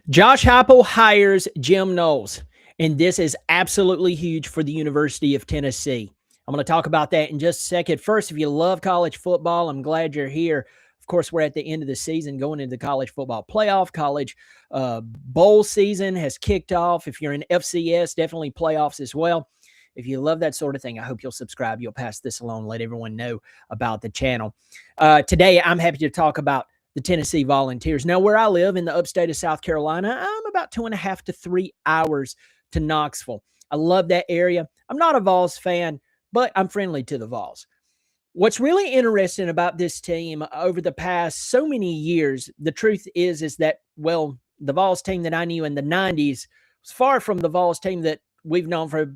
Josh Heupel hires Jim Knowles, and this is absolutely huge for the University of Tennessee. I'm going to talk about that in just a second. First, if you love college football, I'm glad you're here. Of course, we're at the end of the season going into the college football playoff. College bowl season has kicked off. If you're in FCS, definitely playoffs as well. If you love that sort of thing, I hope you'll subscribe. You'll pass this along, let everyone know about the channel. Today, I'm happy to talk about the Tennessee Volunteers. Now, where I live in the upstate of South Carolina, I'm about 2.5 to 3 hours to Knoxville. I love that area. I'm not a Vols fan, but I'm friendly to the Vols. What's really interesting about this team over the past so many years, the truth is that, well, the Vols team that I knew in the 90s was far from the Vols team that we've known for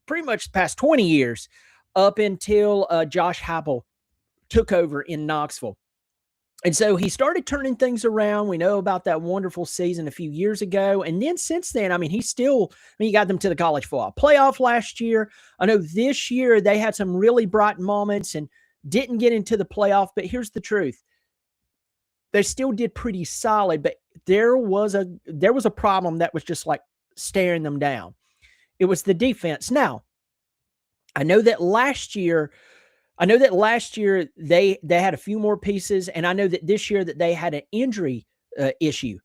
pretty much the past 20 years up until Josh Heupel took over in Knoxville. And so he started turning things around. We know about that wonderful season a few years ago. And then since then, he got them to the college football playoff last year. I know this year they had some really bright moments and didn't get into the playoff. But here's the truth. They still did pretty solid, but there was a problem that was just like staring them down. It was the defense. Now, I know that last year they had a few more pieces, and I know that this year that they had an injury issue.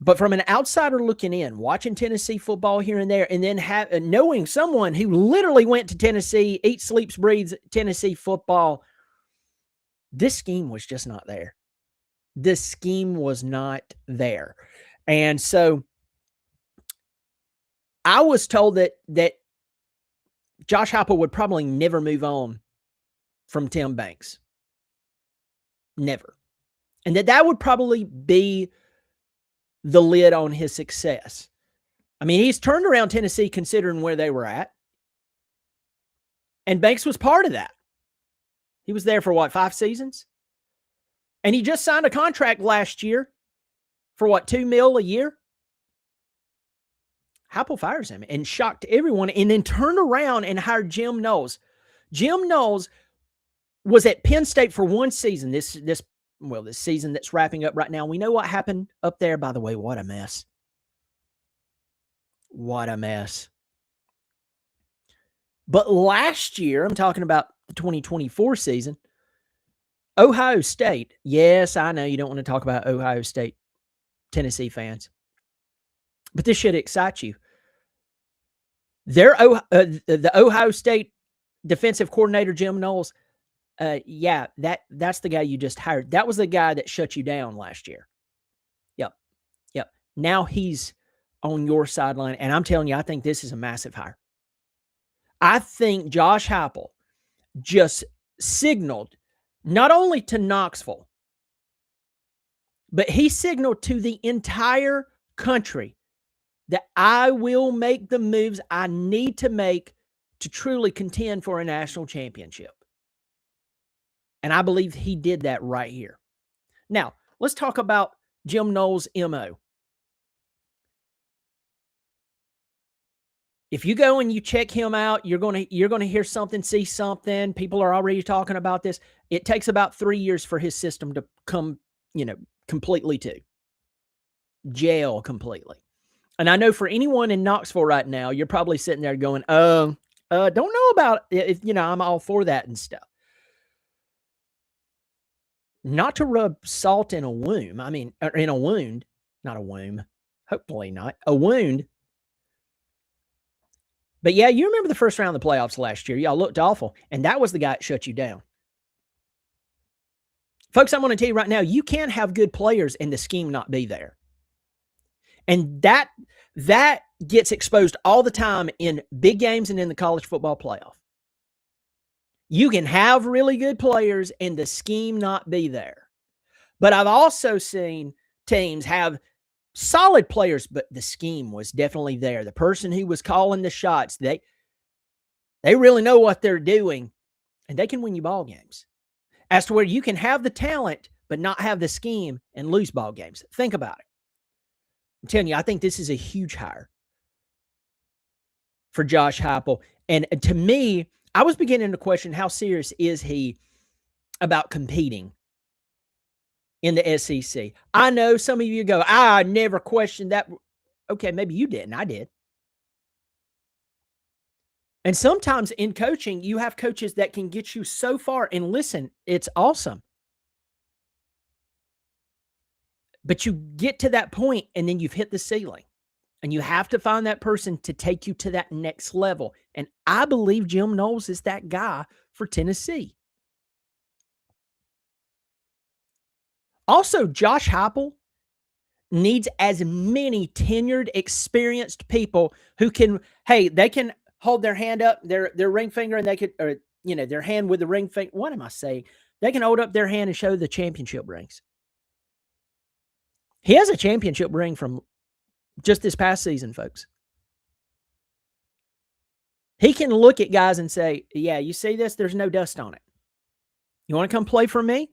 But from an outsider looking in, watching Tennessee football here and there, and then knowing someone who literally went to Tennessee, eats, sleeps, breathes Tennessee football, this scheme was just not there. This scheme was not there. And so I was told that Josh Heupel would probably never move on from Tim Banks. Never. And that would probably be the lid on his success. I mean, he's turned around Tennessee considering where they were at. And Banks was part of that. He was there for 5 seasons? And he just signed a contract last year for $2 million a year? Heupel fires him and shocked everyone, and then turned around and hired Jim Knowles. Jim Knowles was at Penn State for 1 season. This season that's wrapping up right now. We know what happened up there. By the way, what a mess. What a mess. But last year, I'm talking about the 2024 season, Ohio State. Yes, I know you don't want to talk about Ohio State, Tennessee fans. But this should excite you. The Ohio State defensive coordinator, Jim Knowles, that's the guy you just hired. That was the guy that shut you down last year. Yep. Now he's on your sideline, and I'm telling you, I think this is a massive hire. I think Josh Heupel just signaled not only to Knoxville, but he signaled to the entire country that I will make the moves I need to make to truly contend for a national championship. And I believe he did that right here. Now, let's talk about Jim Knowles' MO. If you go and you check him out, you're going to hear something, see something. People are already talking about this. It takes about 3 years for his system to come, completely to gel completely. And I know for anyone in Knoxville right now, you're probably sitting there going, don't know about it. I'm all for that and stuff. Not to rub salt in a womb. In a wound, not a womb. Hopefully not. A wound. But yeah, you remember the first round of the playoffs last year. Y'all looked awful. And that was the guy that shut you down. Folks, I'm going to tell you right now, you can't have good players and the scheme not be there. And that gets exposed all the time in big games and in the college football playoff. You can have really good players and the scheme not be there. But I've also seen teams have solid players, but the scheme was definitely there. The person who was calling the shots, they really know what they're doing, and they can win you ball games. As to where you can have the talent, but not have the scheme and lose ball games. Think about it. I'm telling you, I think this is a huge hire for Josh Heupel. And to me, I was beginning to question how serious is he about competing in the SEC. I know some of you go, I never questioned that. Okay, maybe you didn't. I did. And sometimes in coaching, you have coaches that can get you so far. And listen, it's awesome. But you get to that point and then you've hit the ceiling. And you have to find that person to take you to that next level. And I believe Jim Knowles is that guy for Tennessee. Also, Josh Heupel needs as many tenured, experienced people who can, hey, they can hold their hand up, their ring finger, and they could, or their hand with the ring finger. What am I saying? They can hold up their hand and show the championship rings. He has a championship ring from just this past season, folks. He can look at guys and say, yeah, you see this? There's no dust on it. You want to come play for me?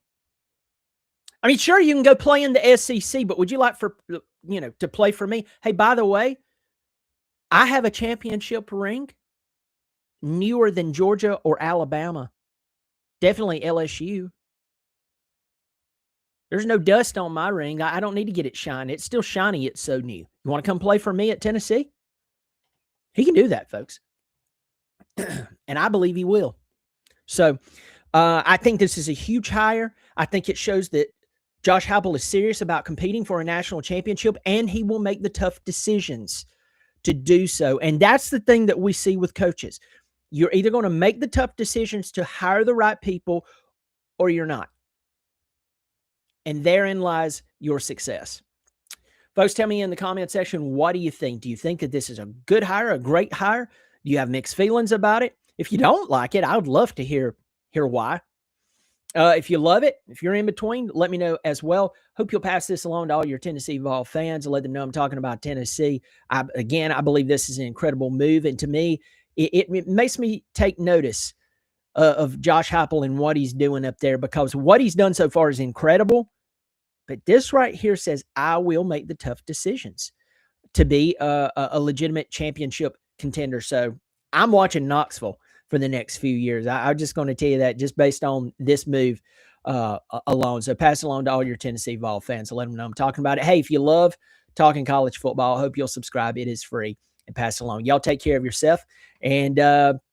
I mean, sure, you can go play in the SEC, but would you like to play for me? Hey, by the way, I have a championship ring newer than Georgia or Alabama. Definitely LSU. There's no dust on my ring. I don't need to get it shiny. It's still shiny. It's so new. You want to come play for me at Tennessee? He can do that, folks. And I believe he will. So I think this is a huge hire. I think it shows that Josh Heupel is serious about competing for a national championship, and he will make the tough decisions to do so. And that's the thing that we see with coaches. You're either going to make the tough decisions to hire the right people or you're not. And therein lies your success. Folks, tell me in the comment section, what do you think? Do you think that this is a good hire, a great hire? Do you have mixed feelings about it? If you don't like it, I would love to hear why. If you love it, if you're in between, let me know as well. Hope you'll pass this along to all your Tennessee Vol fans and let them know I'm talking about Tennessee. I believe this is an incredible move. And to me, it makes me take notice of Josh Heupel and what he's doing up there, because what he's done so far is incredible. But this right here says, I will make the tough decisions to be a legitimate championship contender. So I'm watching Knoxville for the next few years. I'm just going to tell you that just based on this move alone. So pass it along to all your Tennessee Vol fans and let them know I'm talking about it. Hey, if you love talking college football, I hope you'll subscribe. It is free, and pass it along. Y'all take care of yourself. And